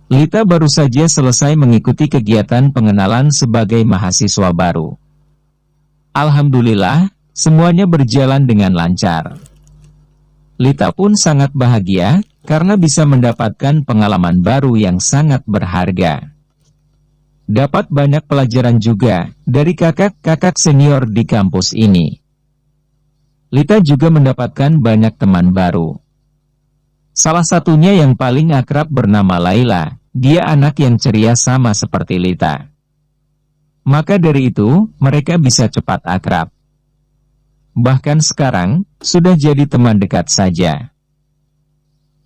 Lita baru saja selesai mengikuti kegiatan pengenalan sebagai mahasiswa baru. Alhamdulillah, semuanya berjalan dengan lancar. Lita pun sangat bahagia, karena bisa mendapatkan pengalaman baru yang sangat berharga. Dapat banyak pelajaran juga, dari kakak-kakak senior di kampus ini. Lita juga mendapatkan banyak teman baru. Salah satunya yang paling akrab bernama Laila, dia anak yang ceria sama seperti Lita. Maka dari itu, mereka bisa cepat akrab. Bahkan sekarang, sudah jadi teman dekat saja.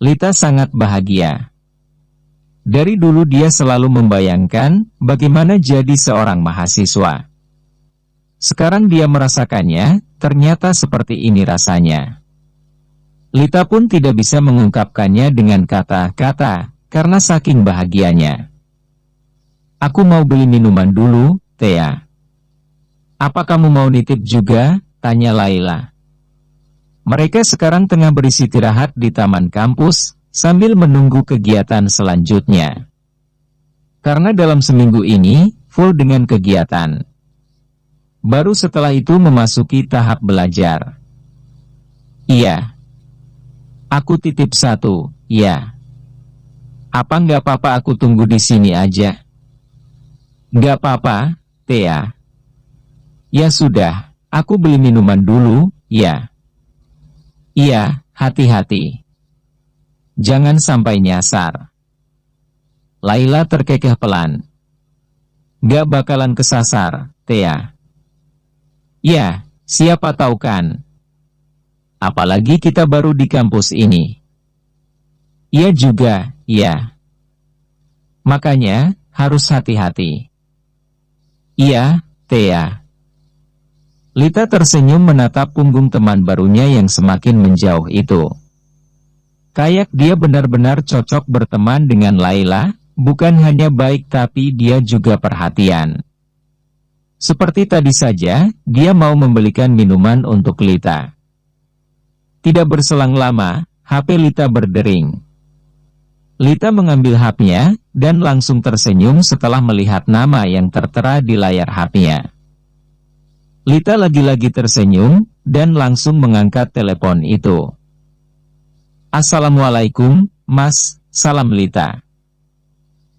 Lita sangat bahagia. Dari dulu dia selalu membayangkan bagaimana jadi seorang mahasiswa. Sekarang dia merasakannya, ternyata seperti ini rasanya. Lita pun tidak bisa mengungkapkannya dengan kata-kata, karena saking bahagianya. Aku mau beli minuman dulu, Thea. Apa kamu mau nitip juga? Tanya Laila. Mereka sekarang tengah beristirahat di taman kampus, sambil menunggu kegiatan selanjutnya. Karena dalam seminggu ini, full dengan kegiatan. Baru setelah itu memasuki tahap belajar. Iya. Aku titip satu, ya. Apa nggak apa-apa aku tunggu di sini aja? Nggak apa-apa, Thea. Ya sudah, aku beli minuman dulu, ya. Iya, hati-hati. Jangan sampai nyasar. Laila terkekeh pelan. Gak bakalan kesasar, Thea. Ya, siapa tahu kan. Apalagi kita baru di kampus ini. Iya juga, ya. Makanya, harus hati-hati. Iya, Thea. Lita tersenyum menatap punggung teman barunya yang semakin menjauh itu. Kayak dia benar-benar cocok berteman dengan Laila, bukan hanya baik tapi dia juga perhatian. Seperti tadi saja, dia mau membelikan minuman untuk Lita. Tidak berselang lama, HP Lita berdering. Lita mengambil HP-nya, dan langsung tersenyum setelah melihat nama yang tertera di layar HP-nya. Lita lagi-lagi tersenyum, dan langsung mengangkat telepon itu. Assalamualaikum, Mas, salam Lita.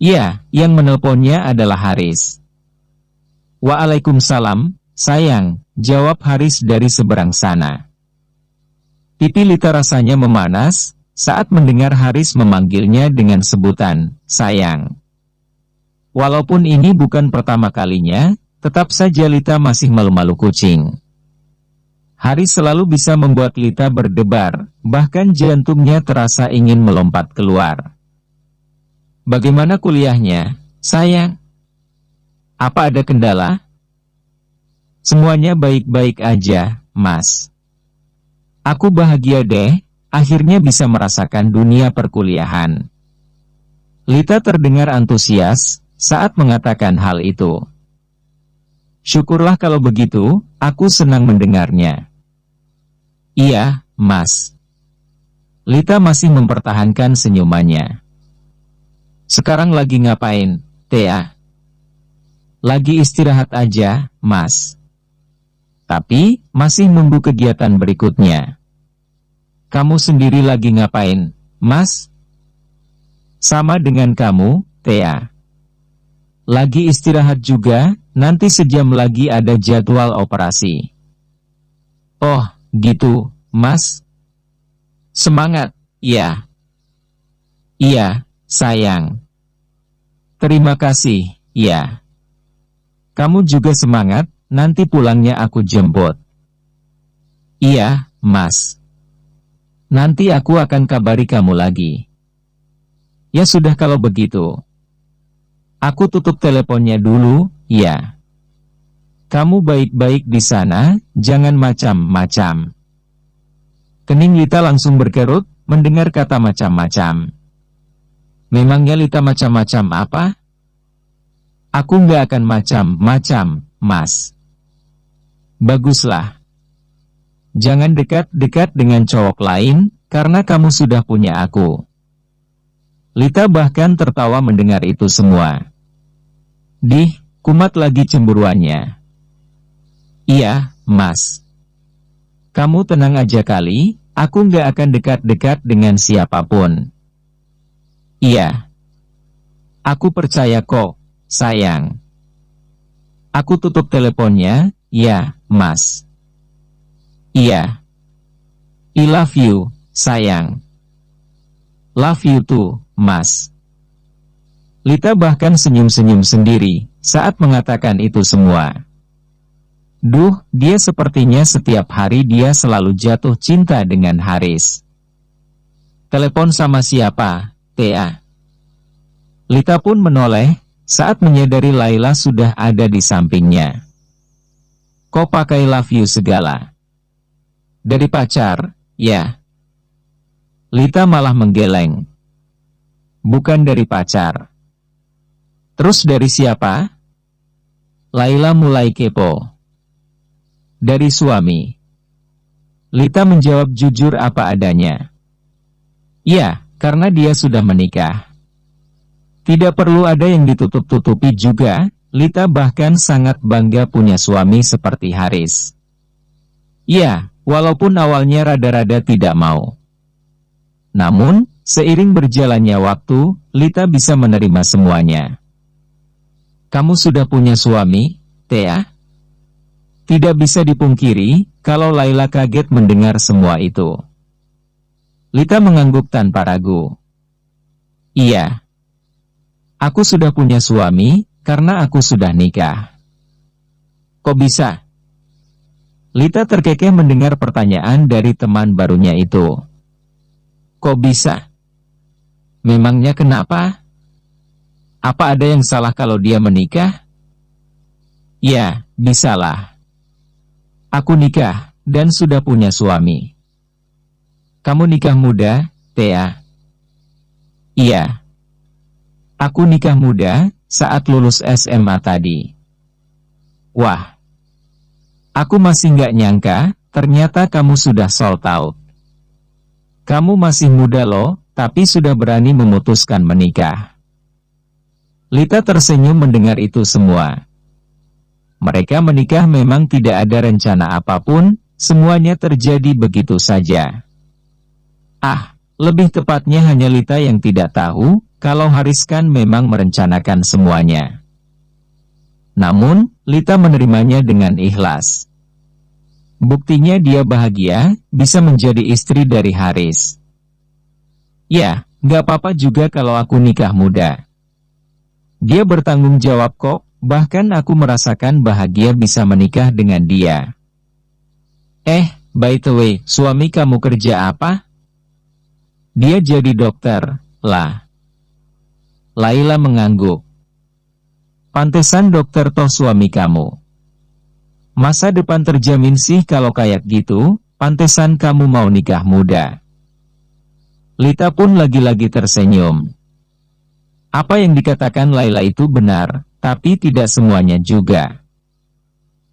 Ya, yang menelponnya adalah Haris. Waalaikumsalam, sayang, jawab Haris dari seberang sana. Pipi Lita rasanya memanas, saat mendengar Haris memanggilnya dengan sebutan, sayang. Walaupun ini bukan pertama kalinya, tetap saja Lita masih malu-malu kucing. Haris selalu bisa membuat Lita berdebar, bahkan jantungnya terasa ingin melompat keluar. Bagaimana kuliahnya, sayang? Apa ada kendala? Semuanya baik-baik aja, Mas. Aku bahagia deh, akhirnya bisa merasakan dunia perkuliahan. Lita terdengar antusias saat mengatakan hal itu. Syukurlah kalau begitu, aku senang mendengarnya. Iya, Mas. Lita masih mempertahankan senyumannya. Sekarang lagi ngapain, Thea? Lagi istirahat aja, Mas. Tapi, masih nunggu kegiatan berikutnya. Kamu sendiri lagi ngapain, Mas? Sama dengan kamu, Thea. Lagi istirahat juga, nanti sejam lagi ada jadwal operasi. Oh, gitu, Mas. Semangat, ya. Iya, sayang. Terima kasih, ya. Kamu juga semangat, nanti pulangnya aku jemput. Iya, Mas. Nanti aku akan kabari kamu lagi. Ya sudah kalau begitu. Aku tutup teleponnya dulu, ya. Kamu baik-baik di sana, jangan macam-macam. Kening Lita langsung berkerut, mendengar kata macam-macam. Memangnya Lita macam-macam apa? Aku nggak akan macam-macam, Mas. Baguslah. Jangan dekat-dekat dengan cowok lain, karena kamu sudah punya aku. Lita bahkan tertawa mendengar itu semua. Dih, kumat lagi cemburuannya. Iya, Mas. Kamu tenang aja kali, aku nggak akan dekat-dekat dengan siapapun. Iya. Aku percaya kok, sayang. Aku tutup teleponnya, ya, Mas. Iya. I love you, sayang. Love you too, Mas. Lita bahkan senyum-senyum sendiri saat mengatakan itu semua. Duh, dia sepertinya setiap hari dia selalu jatuh cinta dengan Haris. Telepon sama siapa, Tea? Lita pun menoleh saat menyadari Laila sudah ada di sampingnya. Kok pakai love you segala? Dari pacar, ya. Lita malah menggeleng. Bukan dari pacar. Terus dari siapa? Laila mulai kepo. Dari suami. Lita menjawab jujur apa adanya. Ya, karena dia sudah menikah. Tidak perlu ada yang ditutup-tutupi juga, Lita bahkan sangat bangga punya suami seperti Haris. Ya, walaupun awalnya rada-rada tidak mau. Namun, seiring berjalannya waktu, Lita bisa menerima semuanya. Kamu sudah punya suami, Tea? Tidak bisa dipungkiri, kalau Laila kaget mendengar semua itu. Lita mengangguk tanpa ragu. Iya. Aku sudah punya suami, karena aku sudah nikah. Kok bisa? Lita terkekeh mendengar pertanyaan dari teman barunya itu. Kok bisa? Memangnya kenapa? Apa ada yang salah kalau dia menikah? Ya, bisalah. Aku nikah, dan sudah punya suami. Kamu nikah muda, Tea? Iya. Aku nikah muda, saat lulus SMA tadi. Wah. Aku masih nggak nyangka, ternyata kamu sudah sold out. Kamu masih muda loh, tapi sudah berani memutuskan menikah. Lita tersenyum mendengar itu semua. Mereka menikah memang tidak ada rencana apapun, semuanya terjadi begitu saja. Ah, lebih tepatnya hanya Lita yang tidak tahu, kalau Haris kan memang merencanakan semuanya. Namun, Lita menerimanya dengan ikhlas. Buktinya dia bahagia, bisa menjadi istri dari Haris. Ya, nggak apa-apa juga kalau aku nikah muda. Dia bertanggung jawab kok, bahkan aku merasakan bahagia bisa menikah dengan dia. By the way, suami kamu kerja apa? Dia jadi dokter, lah. Laila mengangguk. Pantesan dokter toh suami kamu. Masa depan terjamin sih kalau kayak gitu, pantesan kamu mau nikah muda. Lita pun lagi-lagi tersenyum. Apa yang dikatakan Laila itu benar, tapi tidak semuanya juga.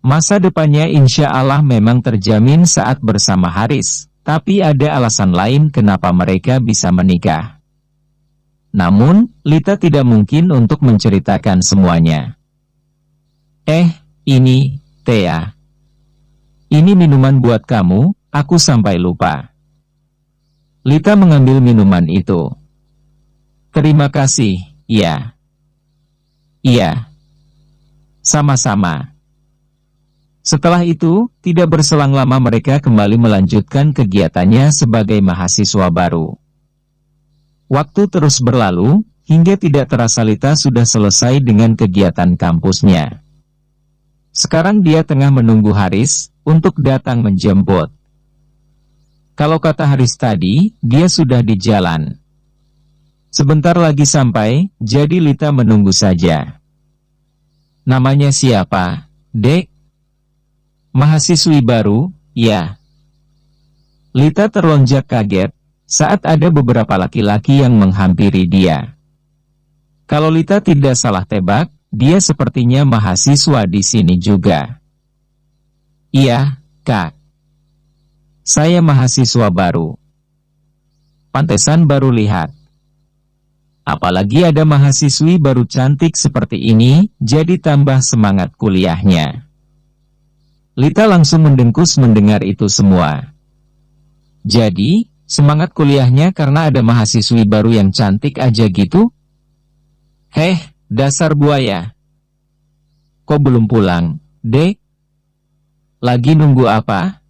Masa depannya insya Allah memang terjamin saat bersama Haris, tapi ada alasan lain kenapa mereka bisa menikah. Namun, Lita tidak mungkin untuk menceritakan semuanya. Ini, Tea. Ini minuman buat kamu, aku sampai lupa. Lita mengambil minuman itu. Terima kasih, ya. Iya. Sama-sama. Setelah itu, tidak berselang lama mereka kembali melanjutkan kegiatannya sebagai mahasiswa baru. Waktu terus berlalu, hingga tidak terasa Lita sudah selesai dengan kegiatan kampusnya. Sekarang dia tengah menunggu Haris, untuk datang menjemput. Kalau kata Haris tadi, dia sudah di jalan. Sebentar lagi sampai, jadi Lita menunggu saja. Namanya siapa, Dek? Mahasiswi baru, ya. Lita terlonjak kaget, saat ada beberapa laki-laki yang menghampiri dia. Kalau Lita tidak salah tebak, dia sepertinya mahasiswa di sini juga. Iya, Kak. Saya mahasiswa baru. Pantesan baru lihat. Apalagi ada mahasiswi baru cantik seperti ini, jadi tambah semangat kuliahnya. Lita langsung mendengkus mendengar itu semua. Jadi, semangat kuliahnya karena ada mahasiswi baru yang cantik aja gitu? Heh, dasar buaya. Kok belum pulang, Dek? Lagi nunggu apa?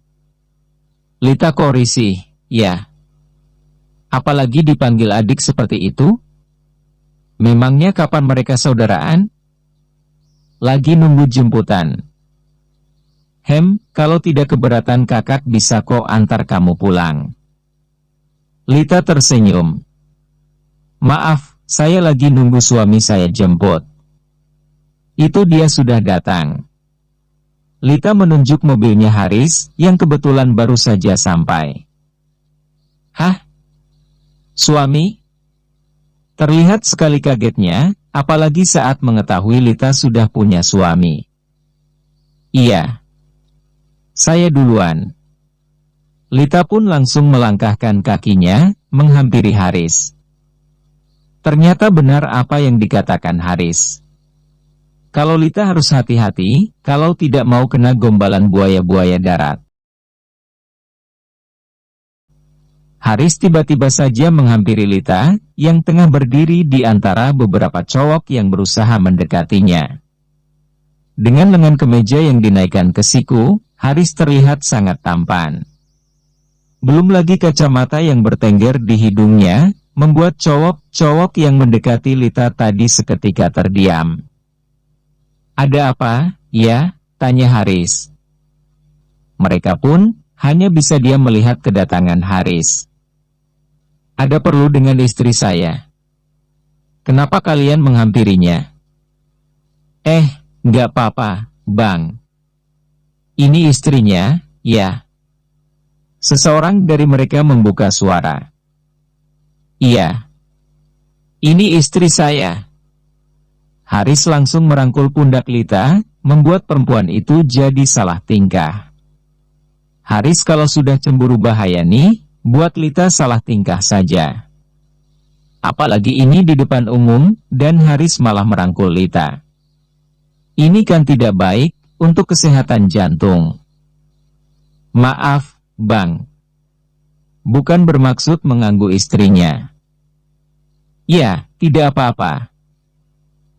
Lita kok risih, ya. Apalagi dipanggil adik seperti itu? Memangnya kapan mereka saudaraan? Lagi nunggu jemputan. Kalau tidak keberatan kakak bisa kok antar kamu pulang. Lita tersenyum. Maaf, saya lagi nunggu suami saya jemput. Itu dia sudah datang. Lita menunjuk mobilnya Haris, yang kebetulan baru saja sampai. Hah? Suami? Terlihat sekali kagetnya, apalagi saat mengetahui Lita sudah punya suami. Iya. Saya duluan. Lita pun langsung melangkahkan kakinya, menghampiri Haris. Ternyata benar apa yang dikatakan Haris. Kalau Lita harus hati-hati, kalau tidak mau kena gombalan buaya-buaya darat. Haris tiba-tiba saja menghampiri Lita, yang tengah berdiri di antara beberapa cowok yang berusaha mendekatinya. Dengan lengan kemeja yang dinaikkan ke siku, Haris terlihat sangat tampan. Belum lagi kacamata yang bertengger di hidungnya, membuat cowok-cowok yang mendekati Lita tadi seketika terdiam. Ada apa, ya? Tanya Haris. Mereka pun hanya bisa diam melihat kedatangan Haris. Ada perlu dengan istri saya. Kenapa kalian menghampirinya? Nggak apa-apa, Bang. Ini istrinya, ya. Seseorang dari mereka membuka suara. Iya. Ini istri saya. Haris langsung merangkul pundak Lita, membuat perempuan itu jadi salah tingkah. Haris kalau sudah cemburu bahaya nih, buat Lita salah tingkah saja. Apalagi ini di depan umum, dan Haris malah merangkul Lita. Ini kan tidak baik, untuk kesehatan jantung. Maaf, Bang. Bukan bermaksud mengganggu istrinya. Ya, tidak apa-apa.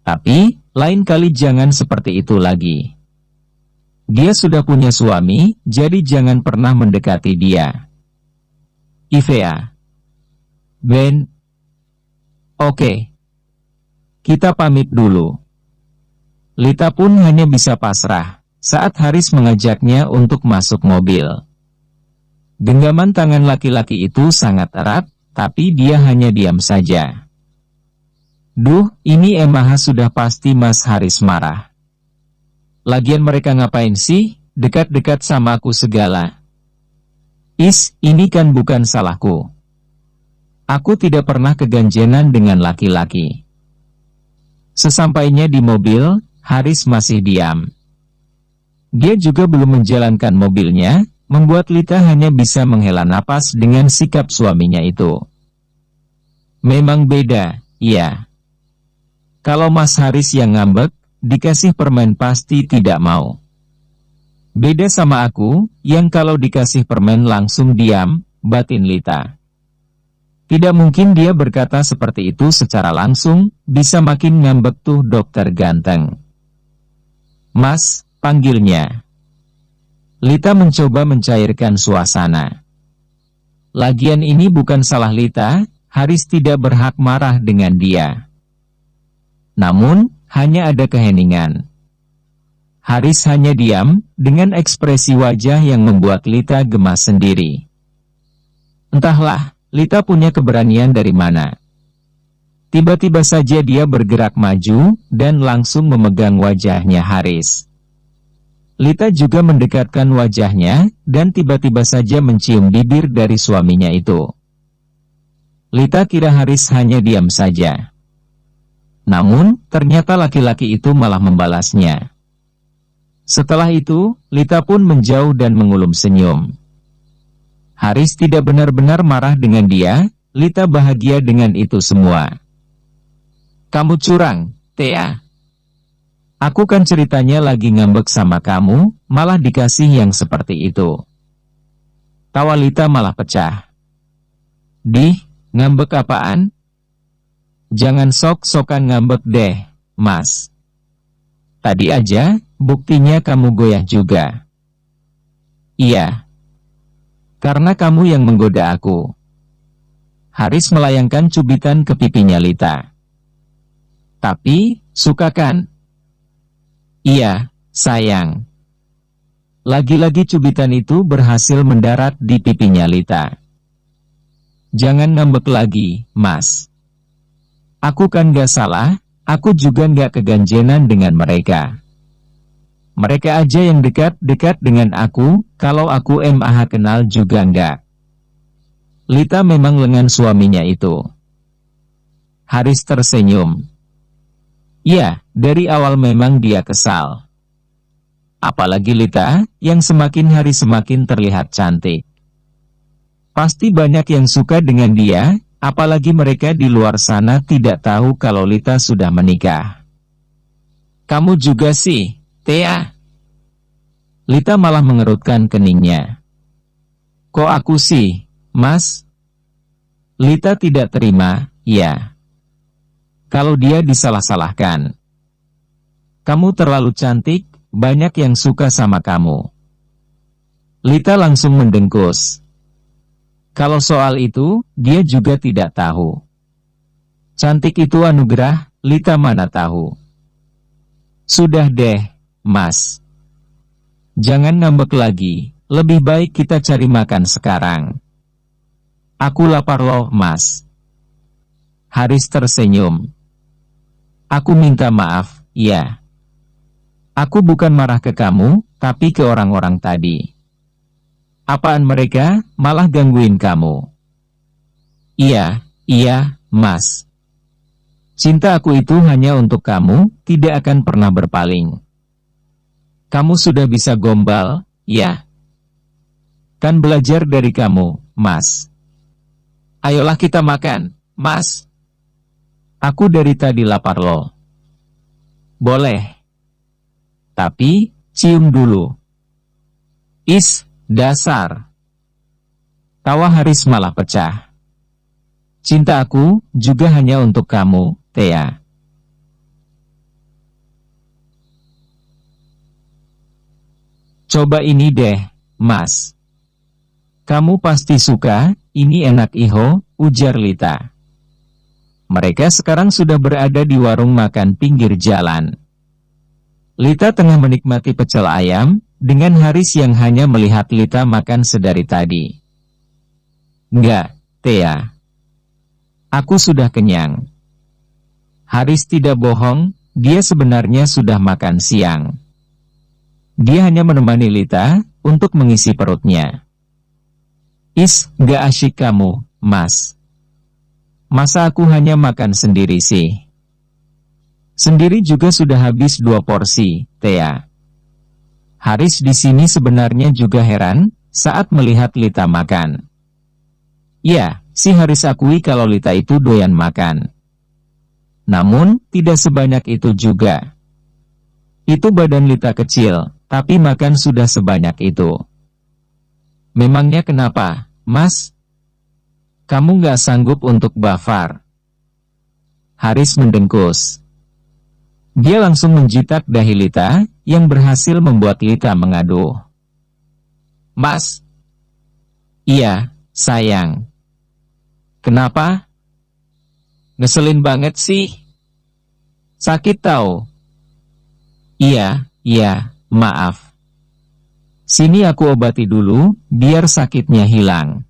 Tapi, lain kali jangan seperti itu lagi. Dia sudah punya suami, jadi jangan pernah mendekati dia. Ivea. Ben. Oke. Kita pamit dulu. Lita pun hanya bisa pasrah, saat Haris mengajaknya untuk masuk mobil. Genggaman tangan laki-laki itu sangat erat, tapi dia hanya diam saja. Duh, ini Emaha sudah pasti Mas Haris marah. Lagian mereka ngapain sih, dekat-dekat sama aku segala? Ini kan bukan salahku. Aku tidak pernah keganjenan dengan laki-laki. Sesampainya di mobil, Haris masih diam. Dia juga belum menjalankan mobilnya, membuat Lita hanya bisa menghela napas dengan sikap suaminya itu. Memang beda, iya. Kalau Mas Haris yang ngambek, dikasih permen pasti tidak mau. Beda sama aku, yang kalau dikasih permen langsung diam, batin Lita. Tidak mungkin dia berkata seperti itu secara langsung, bisa makin ngambek tuh dokter ganteng. Mas, panggilnya. Lita mencoba mencairkan suasana. Lagian ini bukan salah Lita, Haris tidak berhak marah dengan dia. Namun, hanya ada keheningan. Haris hanya diam, dengan ekspresi wajah yang membuat Lita gemas sendiri. Entahlah, Lita punya keberanian dari mana. Tiba-tiba saja dia bergerak maju, dan langsung memegang wajahnya Haris. Lita juga mendekatkan wajahnya, dan tiba-tiba saja mencium bibir dari suaminya itu. Lita kira Haris hanya diam saja. Namun, ternyata laki-laki itu malah membalasnya. Setelah itu, Lita pun menjauh dan mengulum senyum. Haris tidak benar-benar marah dengan dia, Lita bahagia dengan itu semua. Kamu curang, Thea. Aku kan ceritanya lagi ngambek sama kamu, malah dikasih yang seperti itu. Tawa Lita malah pecah. Ngambek apaan? Jangan sok-sokan ngambek deh, Mas. Tadi aja, buktinya kamu goyah juga. Iya. Karena kamu yang menggoda aku. Haris melayangkan cubitan ke pipinya Lita. Tapi, suka kan? Iya, sayang. Lagi-lagi cubitan itu berhasil mendarat di pipinya Lita. Jangan ngambek lagi, Mas. Aku kan gak salah, aku juga gak keganjenan dengan mereka. Mereka aja yang dekat-dekat dengan aku, kalau aku MAH kenal juga enggak. Lita memang lengan suaminya itu. Haris tersenyum. Iya, dari awal memang dia kesal. Apalagi Lita, yang semakin hari semakin terlihat cantik. Pasti banyak yang suka dengan dia, apalagi mereka di luar sana tidak tahu kalau Lita sudah menikah. Kamu juga sih, Thea. Lita malah mengerutkan keningnya. Kok aku sih, Mas? Lita tidak terima, ya. Kalau dia disalah-salahkan. Kamu terlalu cantik, banyak yang suka sama kamu. Lita langsung mendengkus. Kalau soal itu, dia juga tidak tahu. Cantik itu anugerah, Lita mana tahu. Sudah deh, Mas. Jangan ngambek lagi, lebih baik kita cari makan sekarang. Aku lapar loh, Mas. Haris tersenyum. Aku minta maaf, ya. Aku bukan marah ke kamu, tapi ke orang-orang tadi. Apaan mereka, malah gangguin kamu. Iya, Mas. Cinta aku itu hanya untuk kamu, tidak akan pernah berpaling. Kamu sudah bisa gombal, ya? Kan belajar dari kamu, Mas. Ayolah kita makan, Mas. Aku dari tadi lapar loh. Boleh. Tapi, cium dulu. Dasar. Tawa Haris malah pecah. Cinta aku, juga hanya untuk kamu, Thea. Coba ini deh, Mas. Kamu pasti suka, ini enak iho, ujar Lita. Mereka sekarang sudah berada di warung makan pinggir jalan. Lita tengah menikmati pecel ayam, dengan Haris yang hanya melihat Lita makan sedari tadi. Enggak, Thea. Aku sudah kenyang. Haris tidak bohong, dia sebenarnya sudah makan siang. Dia hanya menemani Lita, untuk mengisi perutnya. Gak asyik kamu, Mas. Masa aku hanya makan sendiri sih? Sendiri juga sudah habis 2 porsi, Thea. Haris di sini sebenarnya juga heran, saat melihat Lita makan. Ya, si Haris akui kalau Lita itu doyan makan. Namun, tidak sebanyak itu juga. Itu badan Lita kecil, tapi makan sudah sebanyak itu. Memangnya kenapa, Mas? Kamu gak sanggup untuk bafar? Haris mendengkus. Dia langsung menjitak dahi Lita, yang berhasil membuat Lita mengaduh. Mas? Iya, sayang. Kenapa? Ngeselin banget sih. Sakit tahu. Iya, maaf. Sini aku obati dulu, biar sakitnya hilang.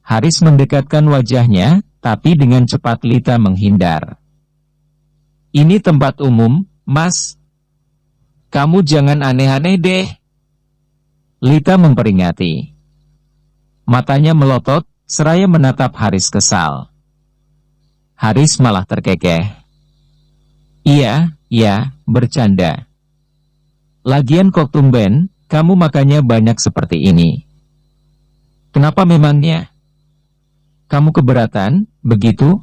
Haris mendekatkan wajahnya, tapi dengan cepat Lita menghindar. Ini tempat umum, Mas. Kamu jangan aneh-aneh deh. Lita memperingati. Matanya melotot, seraya menatap Haris kesal. Haris malah terkekeh. Iya, bercanda. Lagian kok tumben, kamu makannya banyak seperti ini. Kenapa memangnya? Kamu keberatan, begitu?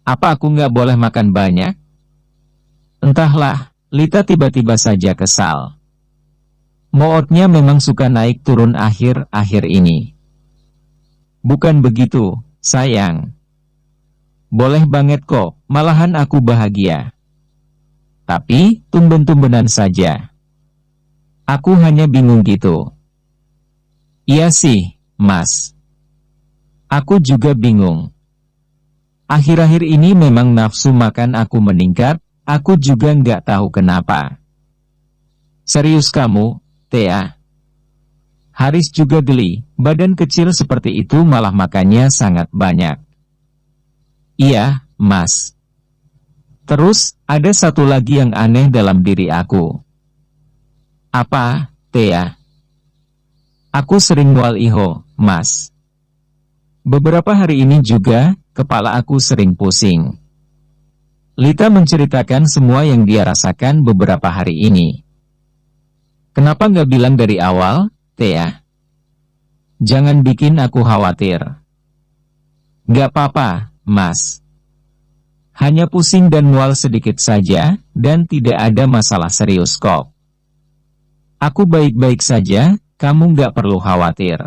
Apa aku nggak boleh makan banyak? Entahlah, Lita tiba-tiba saja kesal. Moodnya memang suka naik turun akhir-akhir ini. Bukan begitu, sayang. Boleh banget kok, malahan aku bahagia. Tapi, tumben-tumbenan saja. Aku hanya bingung gitu. Iya sih, Mas. Aku juga bingung. Akhir-akhir ini memang nafsu makan aku meningkat, aku juga nggak tahu kenapa. Serius kamu, Thea? Haris juga geli, badan kecil seperti itu malah makannya sangat banyak. Iya, Mas. Terus, ada satu lagi yang aneh dalam diri aku. Apa, Thea? Aku sering mual iho, Mas. Beberapa hari ini juga, kepala aku sering pusing. Lita menceritakan semua yang dia rasakan beberapa hari ini. Kenapa nggak bilang dari awal, Thea? Jangan bikin aku khawatir. Nggak apa-apa, Mas. Hanya pusing dan mual sedikit saja, dan tidak ada masalah serius kok. Aku baik-baik saja, kamu nggak perlu khawatir.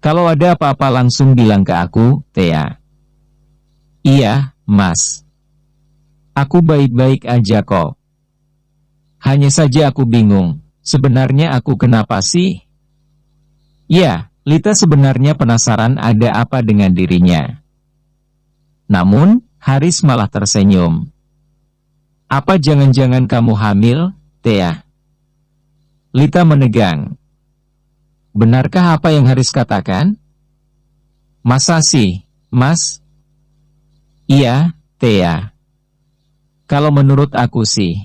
Kalau ada apa-apa langsung bilang ke aku, Thea. Iya, Mas. Aku baik-baik aja kok. Hanya saja aku bingung, sebenarnya aku kenapa sih? Ya, Lita sebenarnya penasaran ada apa dengan dirinya. Namun, Haris malah tersenyum. Apa jangan-jangan kamu hamil, Thea? Lita menegang. Benarkah apa yang Haris katakan? Masa sih, Mas? Iya, Thea. Kalau menurut aku sih.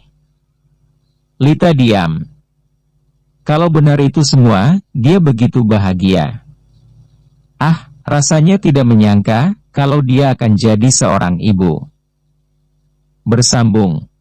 Lita diam. Kalau benar itu semua, dia begitu bahagia. Ah, rasanya tidak menyangka, kalau dia akan jadi seorang ibu. Bersambung.